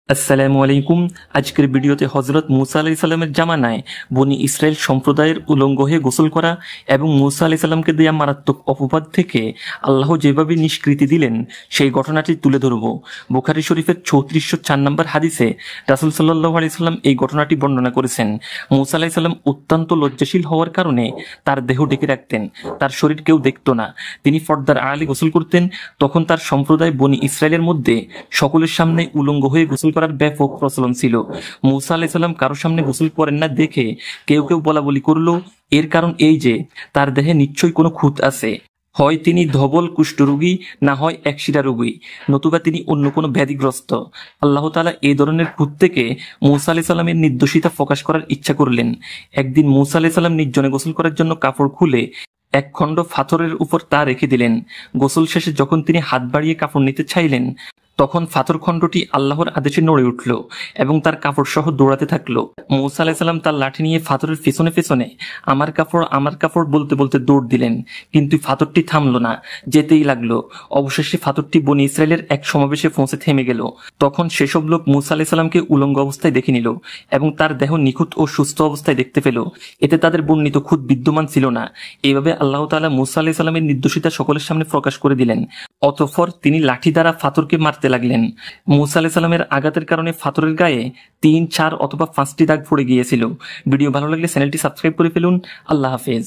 আসসালামু আলাইকুম। আজকের ভিডিওতে হজরত মুসা আলাইহিস সালামের জামানায় বনি ইসরায়েল সম্প্রদায়ের উলঙ্গ হয়ে গোসল করা এবং মুসা আলাইহিস সালামকে দেয়া মারাত্মক অপবাদ থেকে আল্লাহ যেভাবে নিষ্কৃতি দিলেন সেই ঘটনাটি তুলে ধরব। বুখারী শরীফের 3404 নম্বর হাদিসে রাসূল সাল্লাল্লাহু আলাইহি সাল্লাম এই ঘটনাটি বর্ণনা করেছেন। মুসা আলাইহিস সালাম অত্যন্ত লজ্জাশীল হওয়ার কারণে তার দেহ ঢেকে রাখতেন, তার শরীর কেউ দেখত না। তিনি পর্দার আড়ালে গোসল করতেন। তখন তার সম্প্রদায় বনি ইসরায়েলের মধ্যে সকলের সামনে উলঙ্গ হয়ে গোসল করার ব্যাপক প্রচলন ছিল। মুসা আলাইহিস সালাম কারোর সামনে গোসল করেন না দেখে কেউ কেউ বলা বলি করলো, এর কারণ এই যে তার দেহে নিশ্চয়ই কোনো খুঁত আছে, হয় তিনি ধবল কুষ্ঠরোগী, না হয় একশিরা রোগী, নতুবা তিনি অন্য কোনো ব্যাধিগ্রস্ত। আল্লাহ তাআলা এই ধরনের খুঁত থেকে মুসা আলাইহিস সালামের নির্দোষিতা প্রকাশ করার ইচ্ছা করলেন। একদিন মুসা আলাইহিস সালাম নির্জনে গোসল করার জন্য কাপড় খুলে এক খণ্ড পাথরের উপর তা রেখে দিলেন। গোসল শেষে যখন তিনি হাত বাড়িয়ে কাপড় নিতে চাইলেন, তখন পাথরখণ্ডটি আল্লাহর আদেশে নড়ে উঠল এবং তার কাপড় সহ দৌড়াতে থাকলো। মুসা আলাইহিস সালাম তার লাঠি নিয়ে পাথরের পেছনে পেছনে আমার কাপড় বলতে বলতে দৌড় দিলেন, কিন্তু পাথরটি থামলো না, যেতেই লাগলো। অবশেষে পাথরটি বনি ইসরায়েলের এক সমাবেশে পৌঁছে থেমে গেল। তখন সেসব লোক মুসা আলাইহিস সালামকে উলঙ্গ অবস্থায় দেখে নিল এবং তার দেহ নিখুঁত ও সুস্থ অবস্থায় দেখতে পেল। এতে তাদের বর্ণিত খুঁত বিদ্যমান ছিল না। এইভাবে আল্লাহ তাআলা মুসা আলাইহিস সালামের নির্দোষিতা সকলের সামনে প্রকাশ করে দিলেন। অতঃপর তিনি লাঠি দ্বারা পাথরকে মারতে লাগলেন। মুসা আলাইহিস সালামের আঘাতের কারণে পাথরের গায়ে 3, 4 অথবা 5টি দাগ পড়ে গিয়েছিল। ভিডিও ভালো লাগলে চ্যানেলটি সাবস্ক্রাইব করে ফেলুন। আল্লাহ হাফেজ।